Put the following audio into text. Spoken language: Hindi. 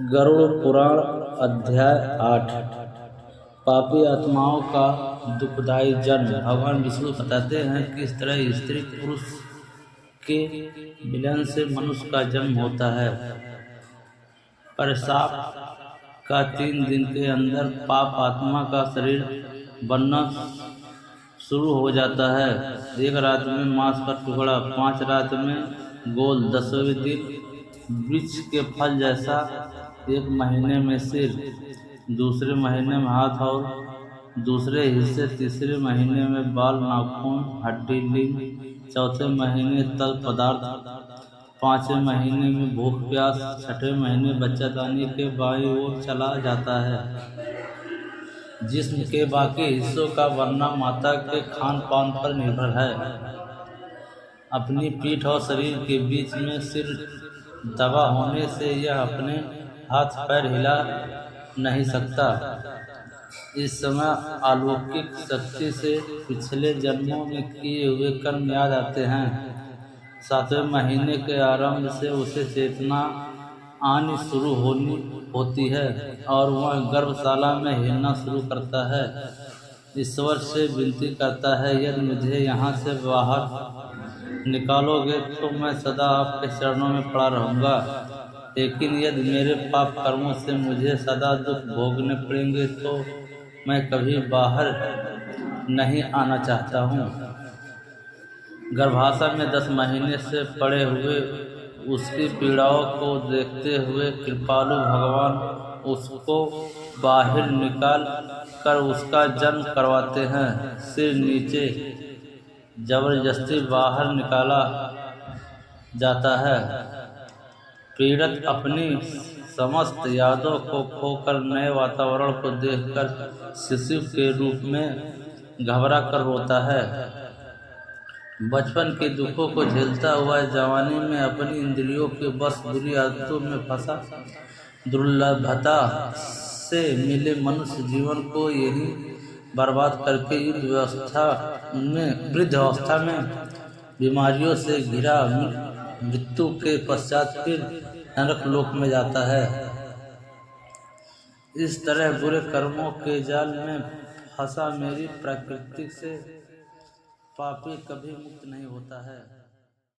गरुड़ पुराण अध्याय 8। पापी आत्माओं का दुखदायी जन्म। भगवान विष्णु बताते हैं कि इस तरह स्त्री पुरुष के मिलन से मनुष्य का जन्म होता है। परिशाप का 3 दिन के अंदर पाप आत्मा का शरीर बनना शुरू हो जाता है। 1 रात में मांस का टुकड़ा, 5 रात में गोल, 10वें दिन वृक्ष के फल जैसा, 1 महीने में सिर, दूसरे महीने में हाथ और दूसरे हिस्से, तीसरे महीने में बाल, नाखून, हड्डी, लिंग, चौथे महीने तल पदार्थ, 5वें महीने में भूख प्यास, 6वें महीने बच्चादानी के बाईं ओर चला जाता है। जिस्म के बाकी हिस्सों का बनना माता के खान पान पर निर्भर है। अपनी पीठ और शरीर के बीच में सिर दबा होने से यह अपने हाथ पैर हिला नहीं सकता। इस समय अलौकिक शक्ति से पिछले जन्मों में किए हुए कर्म याद आते हैं। 7वें महीने के आरंभ से उसे चेतना आनी शुरू होती है और वह गर्भशाला में हिलना शुरू करता है। ईश्वर से विनती करता है, यदि मुझे यहाँ से बाहर निकालोगे तो मैं सदा आपके चरणों में पड़ा रहूँगा, लेकिन यदि मेरे पाप कर्मों से मुझे सदा दुख भोगने पड़ेंगे तो मैं कभी बाहर नहीं आना चाहता हूँ। गर्भाशय में 10 महीने से पड़े हुए उसकी पीड़ाओं को देखते हुए कृपालु भगवान उसको बाहर निकाल कर उसका जन्म करवाते हैं। सिर नीचे जबरदस्ती बाहर निकाला जाता है। पीड़ित अपनी समस्त यादों को खोकर नए वातावरण को देखकर शिशु के रूप में घबरा कर रोता है। बचपन के दुखों को झेलता हुआ जवानी में अपनी इंद्रियों के बस बुरी आदतों में फंसा, दुर्लभता से मिले मनुष्य जीवन को यही बर्बाद करके वृद्ध अवस्था में बीमारियों से घिरा मृत्यु के पश्चात फिर नरक लोक में जाता है। इस तरह बुरे कर्मों के जाल में फंसा मेरी प्रकृति से पापी कभी मुक्त नहीं होता है।